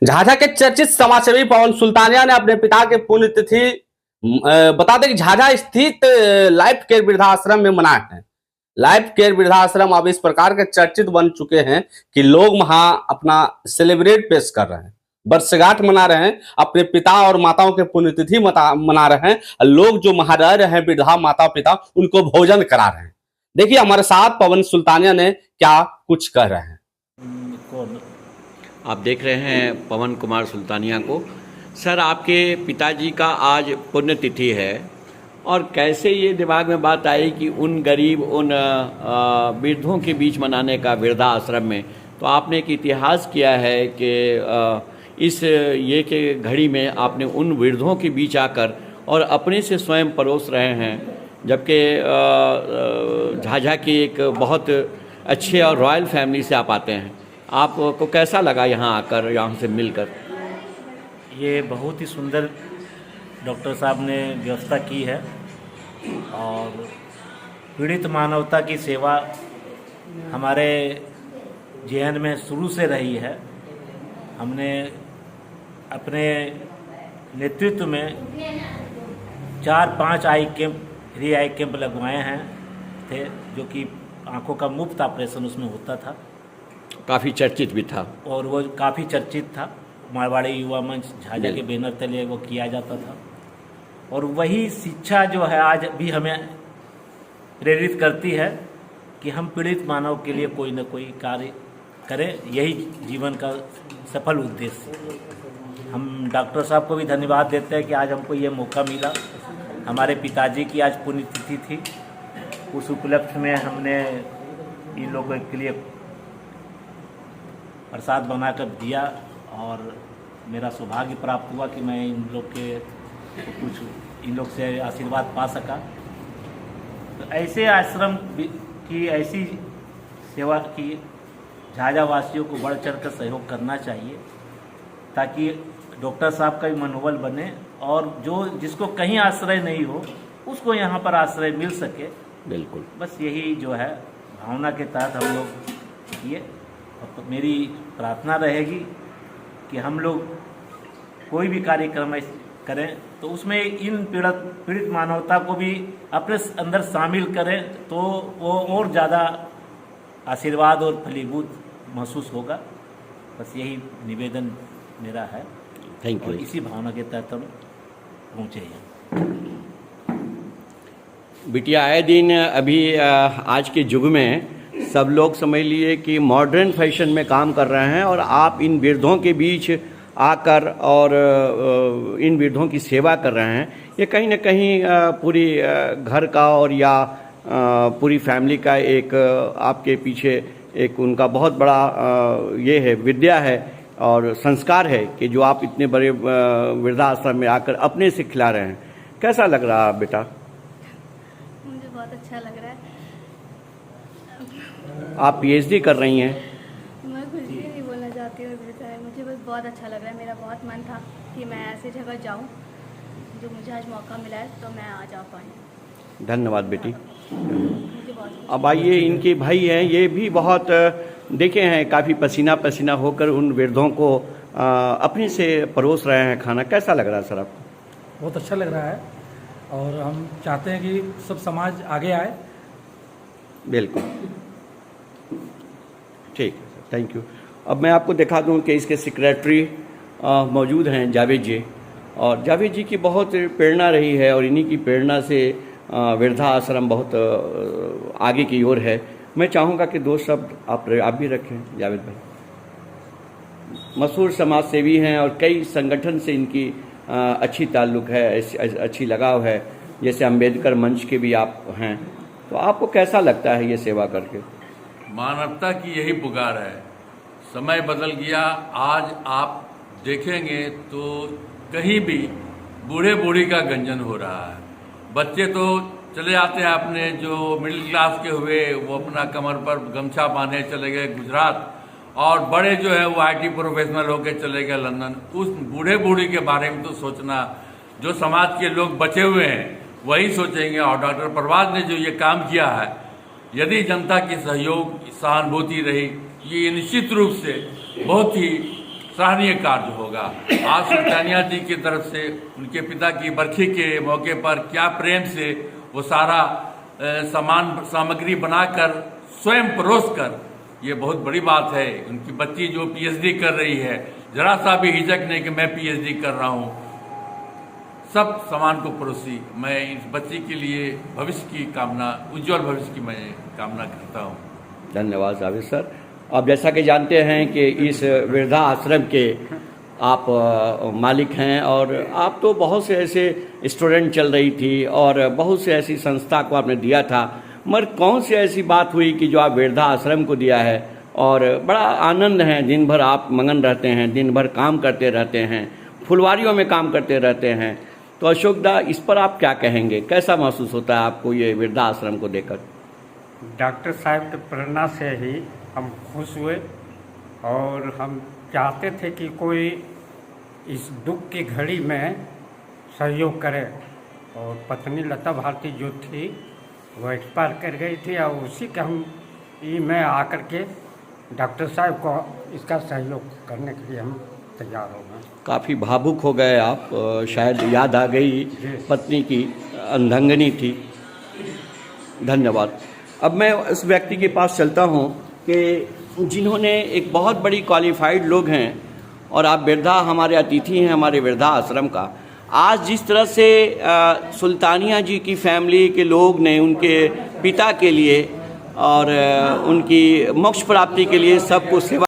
झाझा के चर्चित समाजसेवी पवन सुल्तानिया ने अपने पिता के पुण्यतिथि बता दें कि झाझा स्थित लाइफ केयर वृद्धाश्रम में मनाए हैं। लाइफ केयर वृद्धाश्रम अब इस प्रकार के चर्चित बन चुके हैं कि लोग वहां अपना सेलिब्रेट पेश कर रहे हैं, वर्षगांठ मना रहे हैं, अपने पिता और माताओं के पुण्यतिथि मना रहे हैं। लोग जो वहां रह रहे हैं वृद्धा माता पिता, उनको भोजन करा रहे हैं। देखिए हमारे साथ पवन सुल्तानिया ने क्या कुछ कह रहे हैं। आप देख रहे हैं पवन कुमार सुल्तानिया को। सर, आपके पिताजी का आज पुण्यतिथि है और कैसे ये दिमाग में बात आई कि उन गरीब उन वृद्धों के बीच मनाने का वृद्धा आश्रम में? तो आपने एक इतिहास किया है कि इस ये के घड़ी में आपने उन वृद्धों के बीच आकर और अपने से स्वयं परोस रहे हैं, जबकि झाझा की एक बहुत अच्छे और रॉयल फैमिली से आप आते हैं। आपको कैसा लगा यहाँ आकर, यहाँ से मिलकर? ये बहुत ही सुंदर डॉक्टर साहब ने व्यवस्था की है और पीड़ित मानवता की सेवा हमारे जेएन में शुरू से रही है। हमने अपने नेतृत्व में 4-5 फ्री आई कैंप लगवाए हैं थे, जो कि आंखों का मुफ्त ऑपरेशन उसमें होता था। काफ़ी चर्चित भी था और वो काफ़ी चर्चित था। मारवाड़ी युवा मंच झाझा के बैनर तले वो किया जाता था और वही शिक्षा जो है आज भी हमें प्रेरित करती है कि हम पीड़ित मानव के लिए कोई न कोई कार्य करें। यही जीवन का सफल उद्देश्य। हम डॉक्टर साहब को भी धन्यवाद देते हैं कि आज हमको ये मौका मिला। हमारे पिताजी की आज पुण्यतिथि थी, उस उपलक्ष्य में हमने इन लोगों के लिए प्रसाद बनाकर दिया और मेरा सौभाग्य प्राप्त हुआ कि मैं इन लोग से आशीर्वाद पा सका। तो ऐसे आश्रम की ऐसी सेवा की झाझा वासियों को बढ़ चढ़ कर सहयोग करना चाहिए, ताकि डॉक्टर साहब का भी मनोबल बने और जिसको कहीं आश्रय नहीं हो उसको यहाँ पर आश्रय मिल सके। बिल्कुल, बस यही जो है भावना के तहत हम लोग किए। तो मेरी प्रार्थना रहेगी कि हम लोग कोई भी कार्यक्रम करें तो उसमें इन पीड़ित मानवता को भी अपने अंदर शामिल करें, तो वो और ज़्यादा आशीर्वाद और फलीभूत महसूस होगा। बस यही निवेदन मेरा है। Thank you. इसी भावना के तहत हम पहुँचे हैं। बिटिया, आए दिन अभी आज के युग में सब लोग समझ लिए कि मॉडर्न फैशन में काम कर रहे हैं और आप इन वृद्धों के बीच आकर और इन वृद्धों की सेवा कर रहे हैं। ये कहीं ना कहीं पूरी घर का और या पूरी फैमिली का एक आपके पीछे एक उनका बहुत बड़ा ये है, विद्या है और संस्कार है कि जो आप इतने बड़े वृद्धाश्रम में आकर अपने से खिला रहे हैं। कैसा लग रहा है बेटा? मुझे बहुत अच्छा लग रहा है। आप पीएचडी कर रही हैं? मैं कुछ भी नहीं बोलना चाहती हूँ, मुझे बस बहुत अच्छा लग रहा है। मेरा बहुत मन था कि मैं ऐसी जगह जाऊँ, जो मुझे आज मौका मिला है तो मैं आ जा पाई। धन्यवाद बेटी। अब आइए, इनके भाई हैं, ये भी बहुत देखे हैं, काफ़ी पसीना पसीना होकर उन वृद्धों को अपने से परोस रहे हैं खाना। कैसा लग रहा है सर आपको? बहुत अच्छा लग रहा है और हम चाहते हैं कि सब समाज आगे आए। बिल्कुल, ठीक है सर, थैंक यू। अब मैं आपको दिखा दूं कि इसके सेक्रेटरी मौजूद हैं जावेद जी, और जावेद जी की बहुत प्रेरणा रही है और इन्हीं की प्रेरणा से वृद्धा आश्रम बहुत आगे की ओर है। मैं चाहूँगा कि 2 शब्द आप भी रखें जावेद भाई। मशहूर समाज सेवी हैं और कई संगठन से इनकी अच्छी ताल्लुक़ है, अच्छी लगाव है, जैसे अंबेडकर मंच के भी आप हैं। तो आपको कैसा लगता है ये सेवा करके? मानवता की यही पुकार है। समय बदल गया। आज आप देखेंगे तो कहीं भी बूढ़े बूढ़ी का गंजन हो रहा है। बच्चे तो चले जाते हैं, अपने जो मिडिल क्लास के हुए वो अपना कमर पर गमछा बांधे चले गए गुजरात, और बड़े जो है वो आईटी प्रोफेशनल होकर चले गए लंदन। उस बूढ़े बूढ़ी के बारे में तो सोचना, जो समाज के लोग बचे हुए हैं वही सोचेंगे। और डॉक्टर प्रभात ने जो ये काम किया है, यदि जनता की सहयोग सहानुभूति रही, ये निश्चित रूप से बहुत ही सराहनीय कार्य होगा। आज सुल्तानिया जी की तरफ से उनके पिता की बरखी के मौके पर क्या प्रेम से वो सारा सामग्री बनाकर स्वयं परोस कर, ये बहुत बड़ी बात है। उनकी बच्ची जो पीएचडी कर रही है, जरा सा भी हिचक नहीं कि मैं पीएचडी कर रहा हूँ, सब सामान को परोसी। मैं इस बच्ची के लिए भविष्य की कामना, उज्जवल भविष्य की मैं कामना करता हूँ। धन्यवाद जावेद सर। आप जैसा कि जानते हैं कि इस वृद्धा आश्रम के आप मालिक हैं, और आप तो बहुत से ऐसे स्टूडेंट चल रही थी और बहुत से ऐसी संस्था को आपने दिया था, मगर कौन सी ऐसी बात हुई कि जो आप वृद्धा आश्रम को दिया है और बड़ा आनंद है, दिन भर आप मगन रहते हैं, दिन भर काम करते रहते हैं, फुलवारियों में काम करते रहते हैं, तो अशोक दा इस पर आप क्या कहेंगे? कैसा महसूस होता है आपको ये वृद्धा आश्रम को देकर? डॉक्टर साहब की प्रेरणा से ही हम खुश हुए और हम चाहते थे कि कोई इस दुख की घड़ी में सहयोग करे, और पत्नी लता भारती जो थी वो एक्सपायर कर गई थी, और उसी के हम मैं आकर के डॉक्टर साहब को इसका सहयोग करने के लिए हम तैयार हो गए। काफ़ी भावुक हो गए आप, शायद याद आ गई पत्नी की, अर्धांगिनी थी। धन्यवाद। अब मैं उस व्यक्ति के पास चलता हूँ कि जिन्होंने एक बहुत बड़ी क्वालिफाइड लोग हैं, और आप वृद्धा हमारे अतिथि हैं हमारे वृद्धा आश्रम का। आज जिस तरह से सुल्तानिया जी की फैमिली के लोग ने उनके पिता के लिए और उनकी मोक्ष प्राप्ति के लिए सब कुछ सेवा